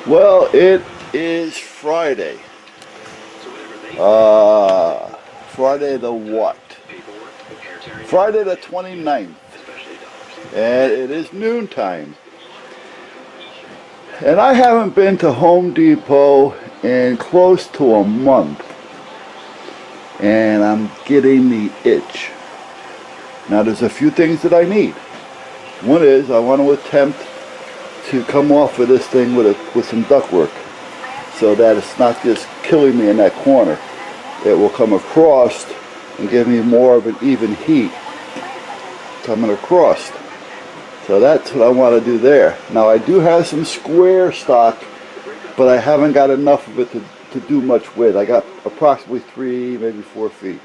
Well, it is Friday. Friday the what? Friday the 29th. And it is noontime. And I haven't been to Home Depot in close to a month. And I'm getting the itch. Now there's a few things that I need. One is I want to attempt to come off of this thing with some ductwork so that it's not just killing me in that corner. It will come across and give me more of an even heat coming across. So that's what I want to do there. Now I do have some square stock, but I haven't got enough of it to do much with. I got approximately 3, maybe 4 feet.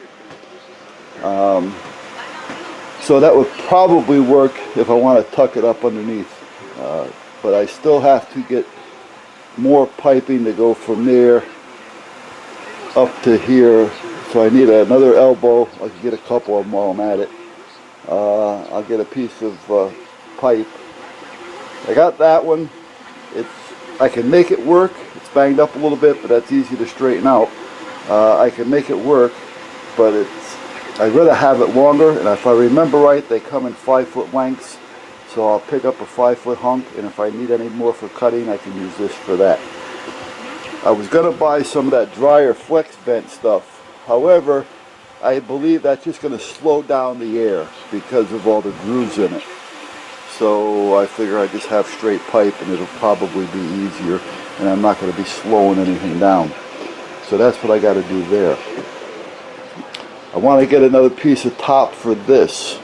So that would probably work if I want to tuck it up underneath. But I still have to get more piping to go from there up to here. So I need another elbow. I can get a couple of them while I'm at it. I'll get a piece of pipe. I got that one. I can make it work. It's banged up a little bit, but that's easy to straighten out. I can make it work, but I'd rather have it longer, and if I remember right, they come in 5-foot lengths. So I'll pick up a 5-foot hunk, and if I need any more for cutting, I can use this for that. I was going to buy some of that dryer flex vent stuff. However, I believe that's just going to slow down the air because of all the grooves in it. So I figure I just have straight pipe, and it'll probably be easier, and I'm not going to be slowing anything down. So that's what I got to do there. I want to get another piece of top for this.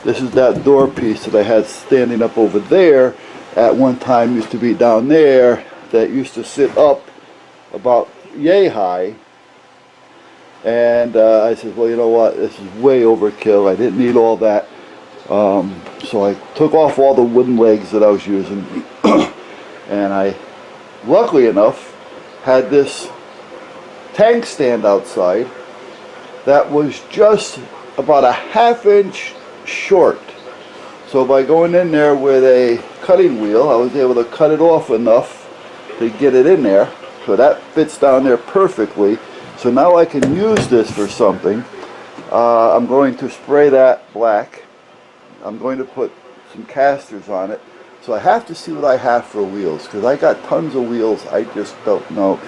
This is that door piece that I had standing up over there. At one time used to be down there, that used to sit up about yay high. And I said, well, you know what, this is way overkill. I didn't need all that. So I took off all the wooden legs that I was using. And I, luckily enough, had this tank stand outside that was just about a 1/2 inch short. So by going in there with a cutting wheel, I was able to cut it off enough to get it in there. So that fits down there perfectly. So now I can use this for something. I'm going to spray that black. I'm going to put some casters on it. So I have to see what I have for wheels, because I got tons of wheels. I just don't know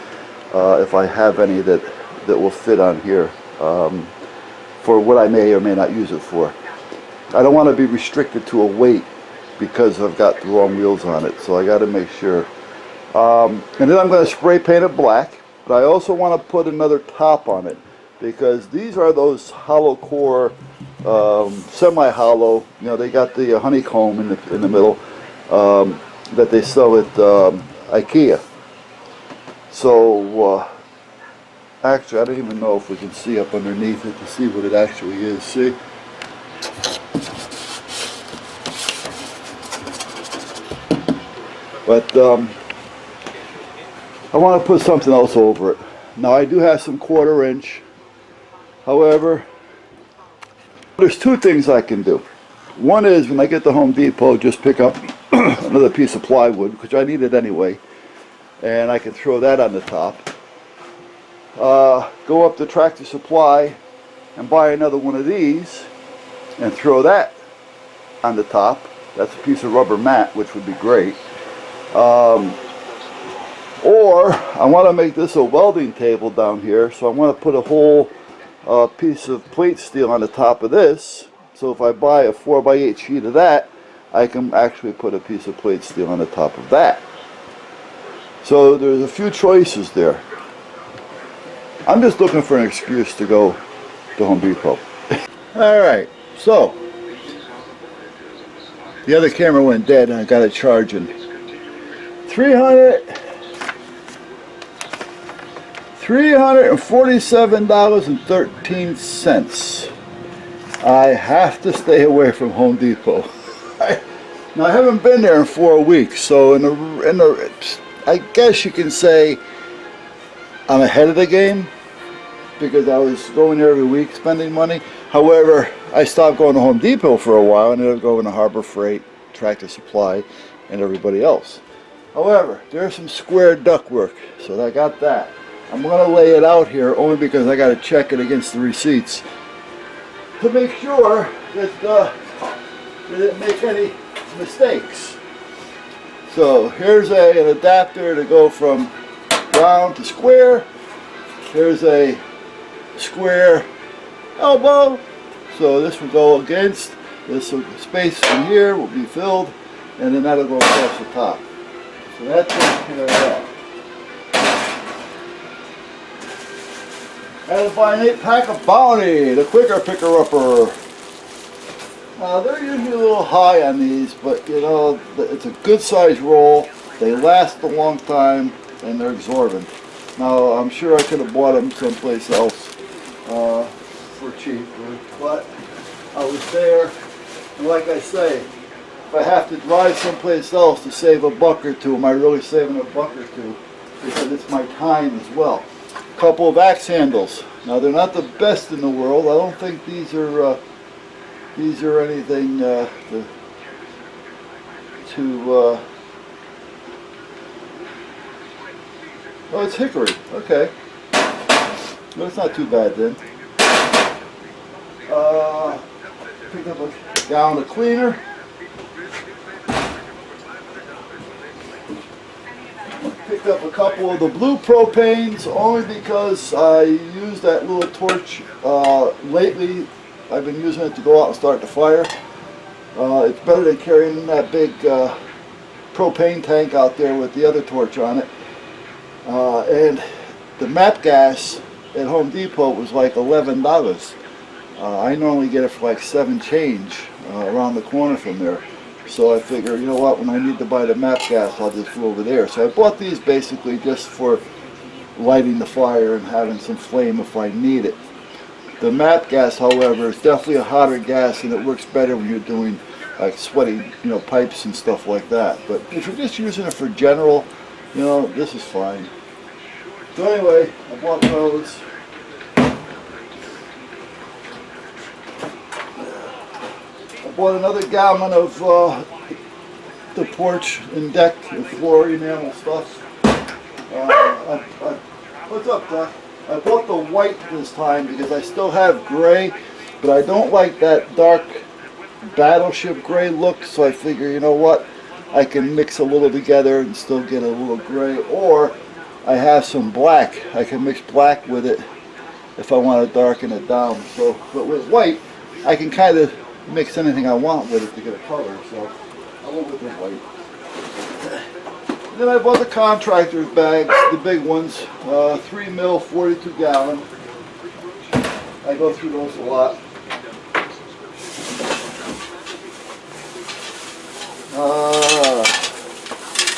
if I have any that will fit on here for what I may or may not use it for. I don't want to be restricted to a weight because I've got the wrong wheels on it, so I got to make sure. And then I'm going to spray paint it black, but I also want to put another top on it, because these are those hollow core, semi-hollow. You know, they got the honeycomb in the middle that they sell at IKEA. So actually, I don't even know if we can see up underneath it to see what it actually is. See? But I want to put something else over it. Now I do have some 1/4 inch. However, there's 2 things I can do. One is when I get to Home Depot, just pick up another piece of plywood, which I needed anyway, and I can throw that on the top. Go up to Tractor Supply and buy another one of these and throw that on the top. That's a piece of rubber mat, which would be great. Or I want to make this a welding table down here, so I want to put a whole piece of plate steel on the top of this. So if I buy a 4x8 sheet of that, I can actually put a piece of plate steel on the top of that. So there's a few choices there. I'm just looking for an excuse to go to Home Depot. Alright, so the other camera went dead and I got it charging. $347.13. I have to stay away from Home Depot. Now I haven't been there in 4 weeks, so I guess you can say I'm ahead of the game, because I was going there every week spending money. However, I stopped going to Home Depot for a while and ended up going to Harbor Freight, Tractor Supply, and everybody else. However, there's some square ductwork, so I got that. I'm going to lay it out here only because I got to check it against the receipts to make sure that they didn't make any mistakes. So here's an adapter to go from round to square. Here's a square elbow. So this will go against this space in here will be filled, and then that'll go across the top. So that takes care of that. I had to buy an 8-pack of Bounty, the quicker picker-upper. They're usually a little high on these, but you know, it's a good size roll. They last a long time, and they're exorbitant. Now, I'm sure I could have bought them someplace else for cheaper, but I was there, and like I say, if I have to drive someplace else to save a buck or two, am I really saving a buck or two? Because it's my time as well. A couple of axe handles. Now, they're not the best in the world. I don't think these are anything oh, it's hickory. Okay. No, it's not too bad then. Picked up a gallon of cleaner. Picked up a couple of the blue propanes only because I used that little torch lately. I've been using it to go out and start the fire. It's better than carrying that big propane tank out there with the other torch on it. And the MAP gas at Home Depot was like $11. I normally get it for like 7 change around the corner from there. So I figure, you know what, when I need to buy the MAP gas, I'll just go over there. So I bought these basically just for lighting the fire and having some flame if I need it. The MAP gas, however, is definitely a hotter gas, and it works better when you're doing like sweaty, you know, pipes and stuff like that. But if you're just using it for general, you know, this is fine. So anyway, I bought those. I bought another gallon of the porch and deck and floor enamel stuff. What's up, Doc? I bought the white this time because I still have gray, but I don't like that dark battleship gray look, so I figure, you know what, I can mix a little together and still get a little gray, or I have some black. I can mix black with it if I want to darken it down. So, but with white, I can kind of mix anything I want with it to get a color, so I went with the white. Then I bought the contractor's bags, the big ones, 3 mil, 42 gallon. I go through those a lot.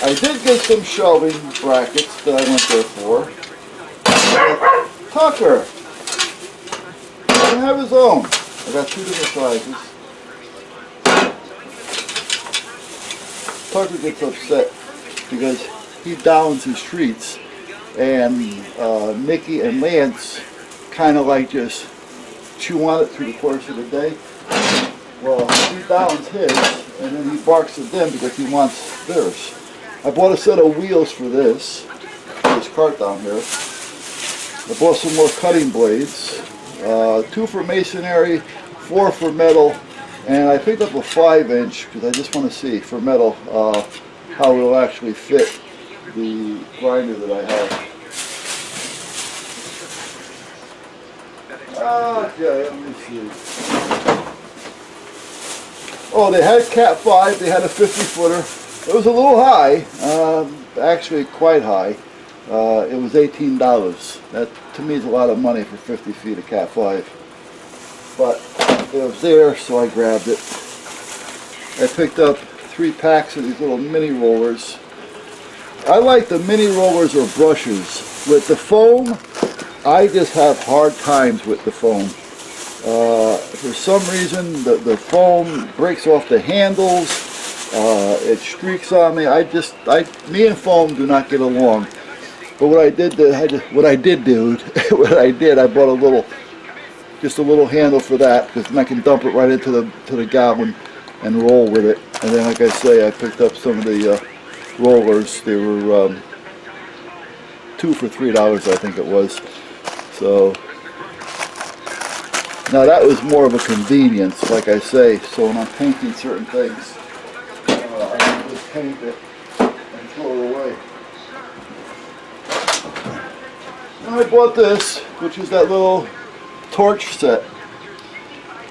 I did get some shelving brackets that I went there for. Tucker! He can have his own. I got 2 different sizes. Tucker gets upset because he downs his treats, and Nikki and Lance kind of like just chew on it through the course of the day. Well, he downs his, and then he barks at them because he wants theirs. I bought a set of wheels for this cart down here. I bought some more cutting blades, 2 for masonry, 4 for metal, and I picked up a 5-inch because I just want to see for metal how it will actually fit the grinder that I have. Okay, let me see. Oh, they had Cat 5, they had a 50-footer. It was a little high, actually quite high. It was $18. That to me is a lot of money for 50 feet of Cat 5. But it was there, so I grabbed it. I picked up 3 packs of these little mini rollers. I like the mini rollers or brushes. With the foam, I just have hard times with the foam. For some reason, the foam breaks off the handles. It streaks on me. Me and foam do not get along. But what I did, I bought just a little handle for that, because then I can dump it right into the gallon and roll with it. And then, like I say, I picked up some of the rollers. They were 2 for $3, I think it was. So now that was more of a convenience, like I say. So when I'm painting certain things, I can just paint it and throw it away. And I bought this, which is that little torch set.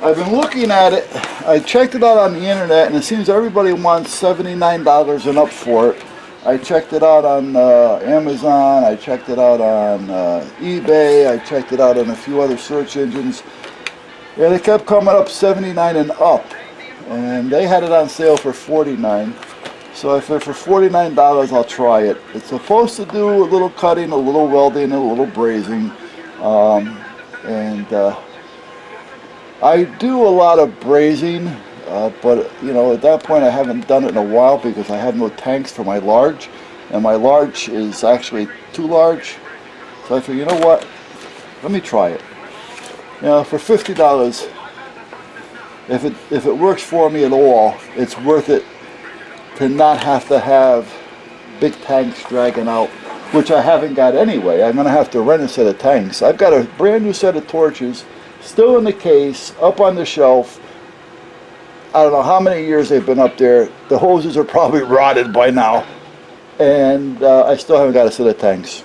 I've been looking at it. I checked it out on the internet, and it seems everybody wants $79 and up for it. I checked it out on Amazon. I checked it out on eBay. I checked it out on a few other search engines. Yeah, they kept coming up $79 and up, and they had it on sale for $49. So I figured for $49 I'll try it. It's supposed to do a little cutting, a little welding, a little brazing, and I do a lot of brazing, but you know, at that point I haven't done it in a while because I have no tanks for my large, and my large is actually too large. So I figured, you know what, let me try it. You know, for $50, if it works for me at all, it's worth it to not have to have big tanks dragging out, which I haven't got anyway. I'm going to have to rent a set of tanks. I've got a brand new set of torches still in the case, up on the shelf. I don't know how many years they've been up there. The hoses are probably rotted by now. And I still haven't got a set of tanks.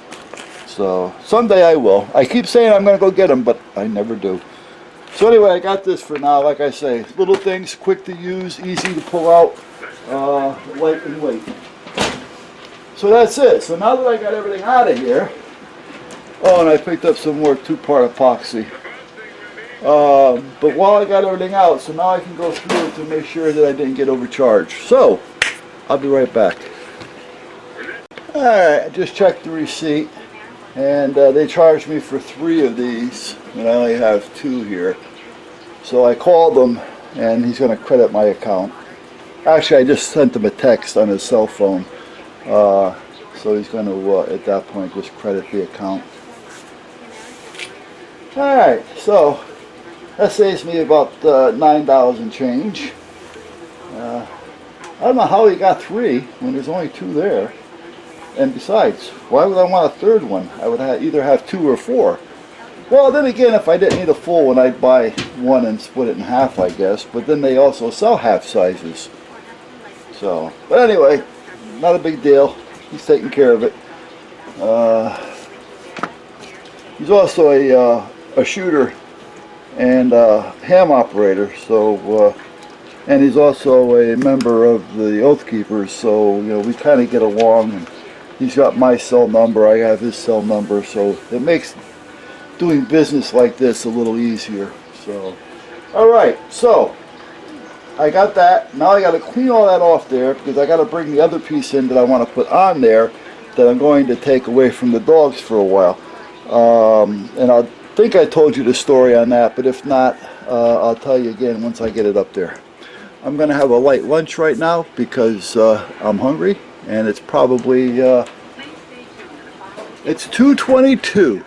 So someday I will. I keep saying I'm going to go get them, but I never do. So anyway, I got this for now. Like I say, little things, quick to use, easy to pull out, light in weight. So that's it. So now that I got everything out of here, oh, and I picked up some more 2-part epoxy. But while I got everything out, so now I can go through it to make sure that I didn't get overcharged. So, I'll be right back. Alright, I just checked the receipt, and they charged me for 3 of these, and I only have 2 here. So I called him, and he's going to credit my account. Actually, I just sent him a text on his cell phone, so he's going to, at that point, just credit the account. Alright, so that saves me about $9 and change. I don't know how he got 3 when there's only 2 there. And besides, why would I want a 3rd one? I would either have 2 or 4. Well, then again, if I didn't need a full one, I'd buy one and split it in half, I guess. But then they also sell half sizes. So, but anyway, not a big deal. He's taking care of it. He's also a shooter and ham operator, so and he's also a member of the Oath Keepers, so you know, we kind of get along. And he's got my cell number, I have his cell number, so it makes doing business like this a little easier. So alright, so I got that. Now I got to clean all that off there because I got to bring the other piece in that I want to put on there that I'm going to take away from the dogs for a while. And I think I told you the story on that, but if not, I'll tell you again once I get it up there. I'm going to have a light lunch right now because I'm hungry, and it's probably it's 2:22.